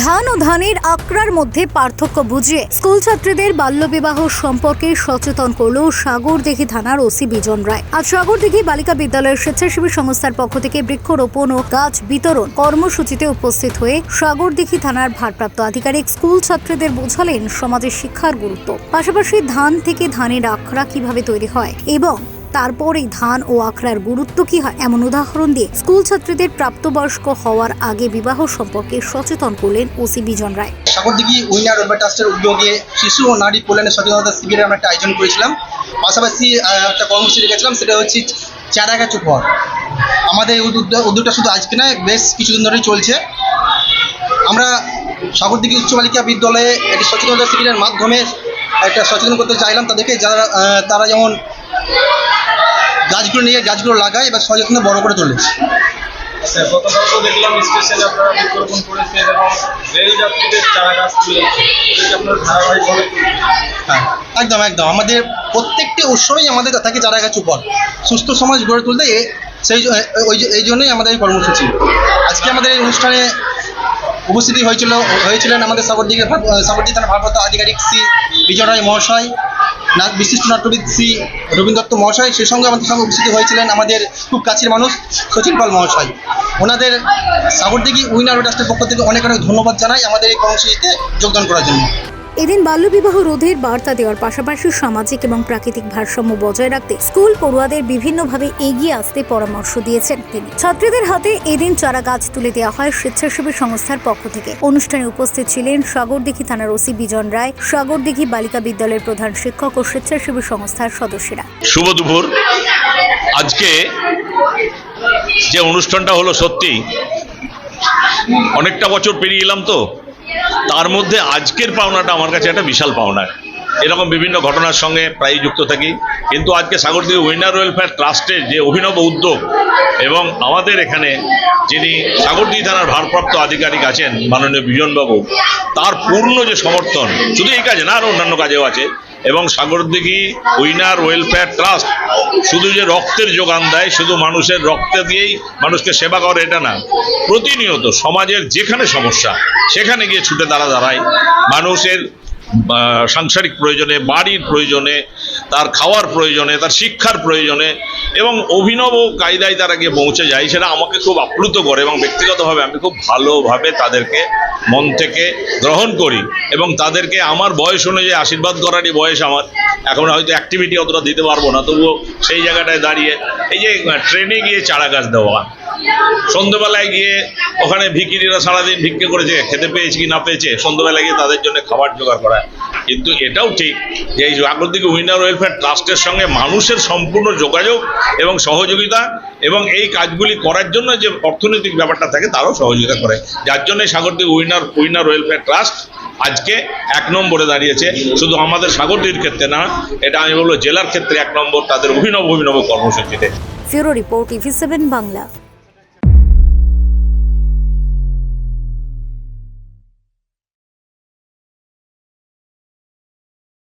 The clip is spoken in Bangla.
ধান ও ধানের আখড়ার মধ্যে পার্থক্য বুঝিয়ে স্কুল ছাত্রীদের বাল্যবিবাহ সম্পর্কে সচেতন করল সাগরদিঘি থানার ওসি বিজন রায়। আজ সাগরদিঘি বালিকা বিদ্যালয়ের স্বেচ্ছাসেবী সংস্থার পক্ষ থেকে বৃক্ষরোপণ ও গাছ বিতরণ কর্মসূচিতে উপস্থিত হয়ে সাগরদিঘি থানার ভারপ্রাপ্ত আধিকারিক স্কুল ছাত্রীদের বোঝালেন সমাজের শিক্ষার গুরুত্ব, পাশাপাশি ধান থেকে ধানের আখড়া কিভাবে তৈরি হয় এবং তারপর এই ধান ও আখড়ার গুরুত্ব কি হয় এমন উদাহরণ দিয়ে স্কুল ছাত্রীদের প্রাপ্তবয়স্ক হওয়ার আগে বিবাহ সম্পর্কে সচেতন করলেন ওসি বিজন রায়। সাগরদিঘি উইনার ওয়েলফেয়ার ট্রাস্টের উদ্যোগে শিশু ও নারী কল্যাণে সচেতনতা শিবিরের আমরা একটা আয়োজন করেছিলাম। পাশাপাশি একটা কর্মসূচি রেখেছিলাম, সেটা হচ্ছে চারা গাছ উপহার। আমাদের এই উদ্যোগটা শুধু আজকে নয়, বেশ কিছুদিন ধরেই চলছে। আমরা সাগরদিঘি উচ্চ বালিকা বিদ্যালয়ে একটি সচেতনতা শিবিরের মাধ্যমে একটা সচেতন করতে চাইলাম তাদেরকে, তারা যেমন গাছগুলো লাগায় এবার সচেতন বড় করে তুলেছে। গতকাল তো দেখলাম স্পেশালি আপনারা বৃক্ষরোপণ করেছেন এবং রেল যাত্রীদের চারা গাছ তুলেছেন, আপনার ধারাবাহিকভাবে। হ্যাঁ, একদম আমাদের প্রত্যেকটি উৎসবেই আমাদের থাকে চারা গাছ উপহার। সুস্থ সমাজ গড়ে তুলতে এই জন্যই আমাদের এই কর্মসূচি। আজকে আমাদের এই অনুষ্ঠানে উপস্থিতি হয়েছিলেন আমাদের সাগরদিঘি থানার ভারপ্রাপ্ত আধিকারিক শ্রী বিজন রায় মহাশয়, বিশিষ্ট নাট্যবিদ শ্রী রবীন্দ্র দত্ত মহাশয়। সেই সঙ্গে আমাদের সঙ্গে উপস্থিত হয়েছিলেন আমাদের খুব কাছের মানুষ সচিন পাল মহাশয়। ওনাদের সাগরদিঘি উইনার ট্রাস্টের পক্ষ থেকে অনেক ধন্যবাদ জানাই আমাদের এই কর্মসূচিতে যোগদান করার জন্য। এদিন বাল্যবিবাহ রোধের বার্তা দেওয়ার পাশাপাশি সামাজিক এবং প্রাকৃতিক ভারসাম্য বজায় রাখতে স্কুল পড়ুয়াদের বিভিন্নভাবে এগিয়ে আসতে পরামর্শ দিয়েছেন তিনি। ছাত্রীদের হাতে এদিন চারা গাছ তুলে দেওয়া হয় স্বেচ্ছাসেবী সংস্থার পক্ষ থেকে। অনুষ্ঠানে উপস্থিত ছিলেন সাগরদিঘি থানার ওসি বিজন রায়, সাগরদিঘি বালিকা বিদ্যালয়ের প্রধান শিক্ষক ও স্বেচ্ছাসেবী সংস্থার সদস্যরা। শুভ দুপুর। আজকে যে অনুষ্ঠানটা হলো, সত্যি অনেকটা বছর পেরিয়ে এলাম, তো তার মধ্যে আজকের পাওনাটা আমার কাছে একটা বিশাল পাওনা। এরকম বিভিন্ন ঘটনার সঙ্গে প্রায় যুক্ত থাকি, কিন্তু আজকে সাগরদিঘি উইনার ওয়েলফেয়ার ট্রাস্টের যে অভিনব উদ্যোগ এবং আমাদের এখানে যিনি সাগরদিঘি থানার ভারপ্রাপ্ত আধিকারিক আছেন মাননীয় বিজনবাবু, তার পূর্ণ যে সমর্থন, শুধু এই কাজে না আরও অন্যান্য কাজেও আছে। এবং সাগরদিঘি উইনার ওয়েলফেয়ার ট্রাস্ট শুধু যে রক্তের যোগান দেয়, শুধু মানুষের রক্ত দিয়েই মানুষকে সেবা করে এটা না, প্রতিনিয়ত সমাজের যেখানে সমস্যা সেখানে গিয়ে ছুটে দাঁড়ায়। মানুষের সাংসারিক প্রয়োজনে, বাড়ির প্রয়োজনে, তার খাওয়ার প্রয়োজনে, তার শিক্ষার প্রয়োজনে এবং অভিনব কায়দায় তারা গিয়ে পৌঁছে যায়। সেটা আমাকে খুব আপ্লুত করে এবং ব্যক্তিগতভাবে আমি খুব ভালোভাবে তাদেরকে মন থেকে গ্রহণ করি এবং তাদেরকে আমার বয়স অনুযায়ী আশীর্বাদ করারই বয়স আমার। এখন হয়তো অ্যাক্টিভিটি অতটা দিতে পারবো না, তবুও সেই জায়গাটায় দাঁড়িয়ে এই যে ট্রেনে গিয়ে চারা গাছ দেওয়া, সন্ধ্যেবেলায় গিয়ে ওখানে ভিখিরিরা সারাদিন ভিক্ষে করেছে, খেতে পেয়েছে কি না পেয়েছে, সন্ধ্যেবেলায় গিয়ে তাদের জন্য খাবার জোগাড় করা। কিন্তু এটাও ঠিক যে এই সাগরদিঘি উইনার ওয়েলফেয়ার ট্রাস্টের সঙ্গে মানুষের সম্পূর্ণ যোগাযোগ এবং সহযোগিতা এবং এই কাজগুলি করার জন্য যে অর্থনৈতিক ব্যাপারটা থাকে তারও সহযোগিতা করে, যার জন্য সাগরদিঘি উইনার ওয়েলফেয়ার ট্রাস্ট আজকে 1 নম্বরে দাঁড়িয়েছে। শুধু আমাদের সাগরদিঘির ক্ষেত্রে না, এটা আমি বলবো জেলার ক্ষেত্রে 1 নম্বর তাদের অভিনব কর্মসূচিতে। ফিউরো রিপোর্ট, TV7 বাংলা।